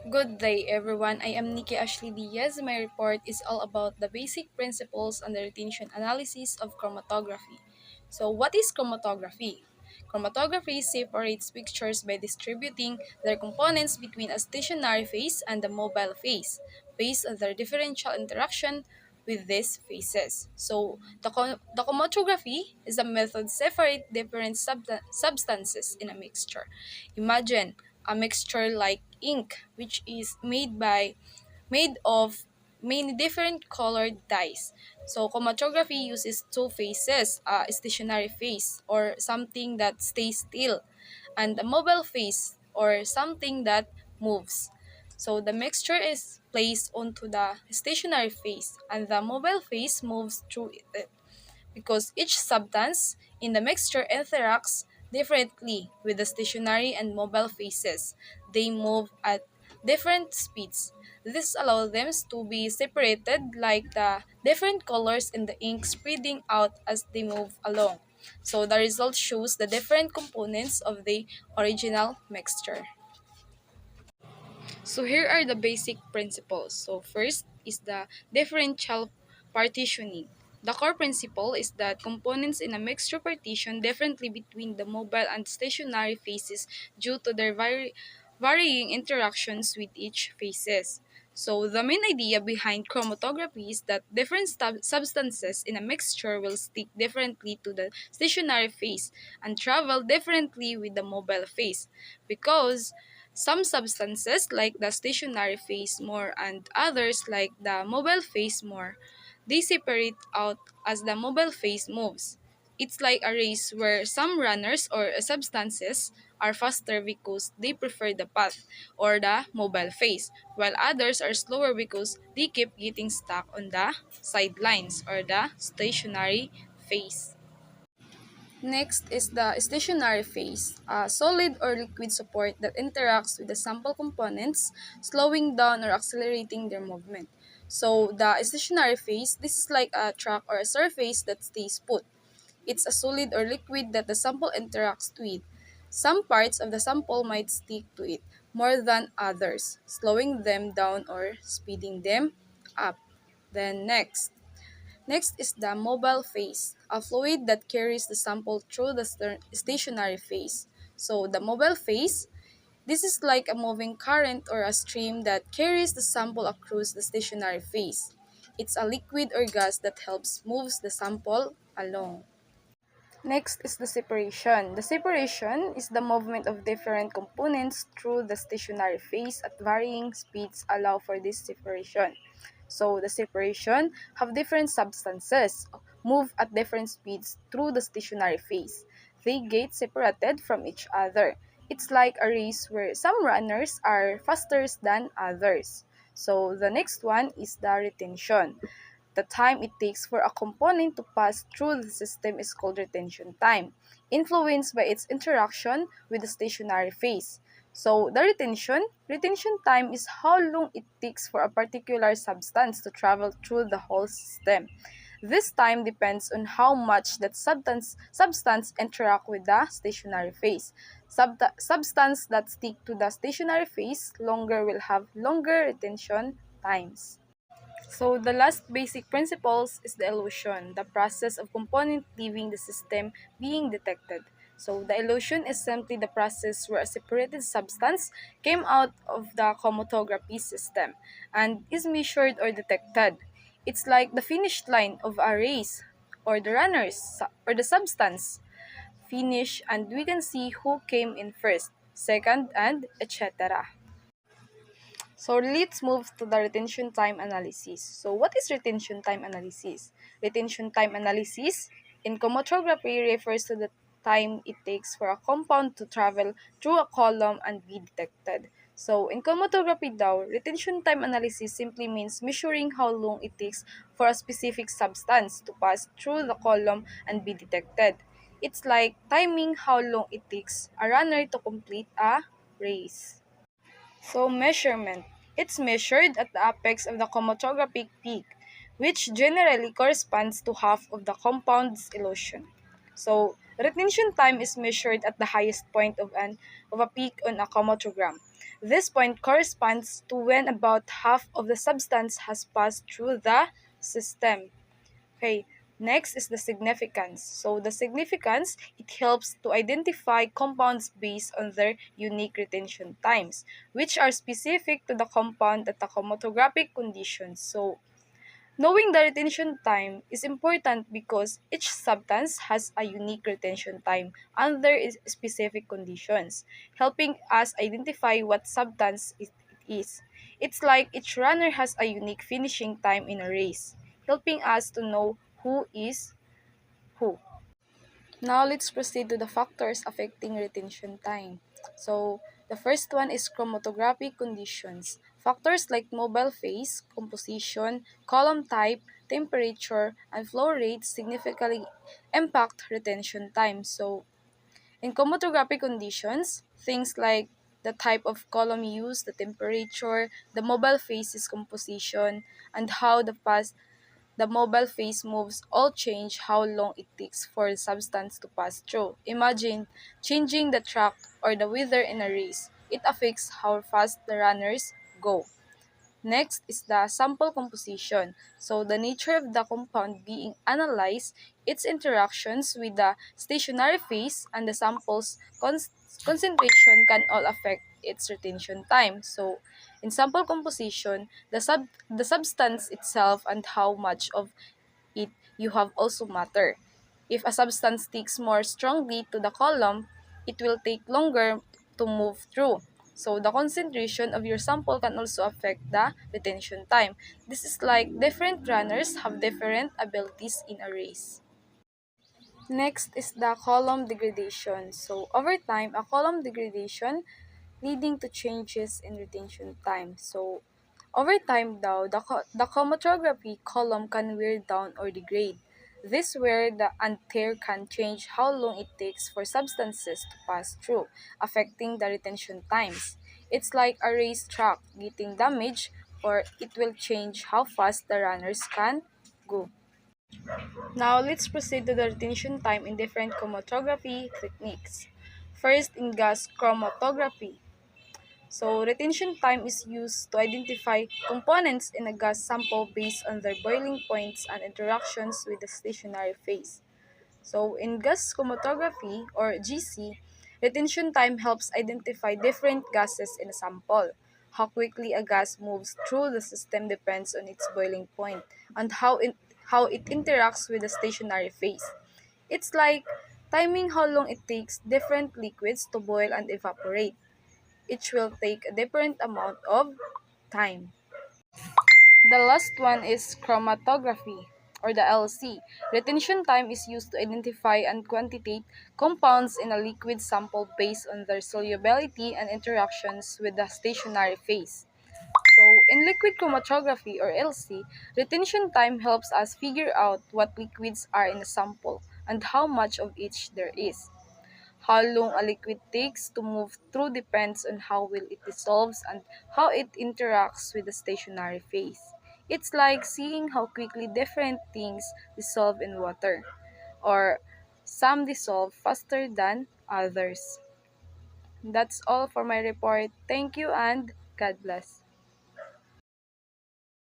Good day, everyone. I am Nikki Ashley Diaz. My report is all about the basic principles and the retention analysis of chromatography. So, what is chromatography? Chromatography separates pictures by distributing their components between a stationary phase and a mobile phase based on their differential interaction with these phases. So, the chromatography is a method to separate different substances in a mixture. Imagine a mixture like ink, which is made of many different colored dyes. So chromatography uses two phases, a stationary phase or something that stays still, and a mobile phase or something that moves. So the mixture is placed onto the stationary phase and the mobile phase moves through it because each substance in the mixture interacts differently with the stationary and mobile phases. They move at different speeds. This allows them to be separated like the different colors in the ink spreading out as they move along. So the result shows the different components of the original mixture. So here are the basic principles. So first is the differential partitioning. The core principle is that components in a mixture partition differently between the mobile and stationary phases due to their varying interactions with each phases. So the main idea behind chromatography is that different substances in a mixture will stick differently to the stationary phase and travel differently with the mobile phase because some substances, like the stationary phase more and others, like the mobile phase more, they separate out as the mobile phase moves. It's like a race where some runners or substances are faster because they prefer the path or the mobile phase, while others are slower because they keep getting stuck on the sidelines or the stationary phase. Next is the stationary phase, a solid or liquid support that interacts with the sample components, slowing down or accelerating their movement. So the stationary phase, this is like a track or a surface that stays put. It's a solid or liquid that the sample interacts with. Some parts of the sample might stick to it more than others, slowing them down or speeding them up. Then next is the mobile phase, a fluid that carries the sample through the stationary phase. So the mobile phase, this is like a moving current or a stream that carries the sample across the stationary phase. It's a liquid or gas that helps moves the sample along. Next is the separation. The separation is the movement of different components through the stationary phase at varying speeds allow for this separation. So the separation have different substances move at different speeds through the stationary phase. They get separated from each other. It's like a race where some runners are faster than others. So the next one is the retention. The time it takes for a component to pass through the system is called retention time, influenced by its interaction with the stationary phase. So the retention time is how long it takes for a particular substance to travel through the whole system. This time depends on how much that substance interact with the stationary phase. Substance that stick to the stationary phase longer will have longer retention times. So the last basic principles is the elution, the process of component leaving the system being detected. So the elution is simply the process where a separated substance came out of the chromatography system and is measured or detected. It's like the finish line of a race or the runners or the substance finish and we can see who came in first, second, and etc. So let's move to the retention time analysis. So what is retention time analysis? Retention time analysis in chromatography refers to the time it takes for a compound to travel through a column and be detected. So in chromatography daw, retention time analysis simply means measuring how long it takes for a specific substance to pass through the column and be detected. It's like timing how long it takes a runner to complete a race. So measurement. It's measured at the apex of the chromatographic peak, which generally corresponds to half of the compound's elution. So retention time is measured at the highest point of a peak on a chromatogram. This point corresponds to when about half of the substance has passed through the system. Okay, next is the significance. So the significance, it helps to identify compounds based on their unique retention times, which are specific to the compound at the chromatographic conditions. So knowing the retention time is important because each substance has a unique retention time under specific conditions, helping us identify what substance it is. It's like each runner has a unique finishing time in a race, helping us to know who is who. Now let's proceed to the factors affecting retention time. So the first one is chromatographic conditions. Factors like mobile phase, composition, column type, temperature, and flow rate significantly impact retention time. So in chromatographic conditions, things like the type of column used, the temperature, the mobile phase's composition, and how the mobile phase moves all change how long it takes for the substance to pass through. Imagine changing the track or the weather in a race. It affects how fast the runners go. Next is the sample composition. So the nature of the compound being analyzed, its interactions with the stationary phase, and the sample's concentration can all affect its retention time. So in sample composition, the substance itself and how much of it you have also matter. If a substance sticks more strongly to the column, it will take longer to move through. So the concentration of your sample can also affect the retention time. This is like different runners have different abilities in a race. Next is the column degradation. So over time, a column degradation leading to changes in retention time. So over time daw, the chromatography column can wear down or degrade. This where the and tear can change how long it takes for substances to pass through, affecting the retention times. It's like a racetrack getting damaged, or it will change how fast the runners can go. Now let's proceed to the retention time in different chromatography techniques. First, in gas chromatography. So, retention time is used to identify components in a gas sample based on their boiling points and interactions with the stationary phase. So, in gas chromatography or GC, retention time helps identify different gases in a sample. How quickly a gas moves through the system depends on its boiling point and how it interacts with the stationary phase. It's like timing how long it takes different liquids to boil and evaporate. Each will take a different amount of time. The last one is chromatography or the LC. Retention time is used to identify and quantitate compounds in a liquid sample based on their solubility and interactions with the stationary phase. So, in liquid chromatography or LC, retention time helps us figure out what liquids are in a sample and how much of each there is. How long a liquid takes to move through depends on how well it dissolves and how it interacts with the stationary phase. It's like seeing how quickly different things dissolve in water, or some dissolve faster than others. That's all for my report. Thank you and God bless.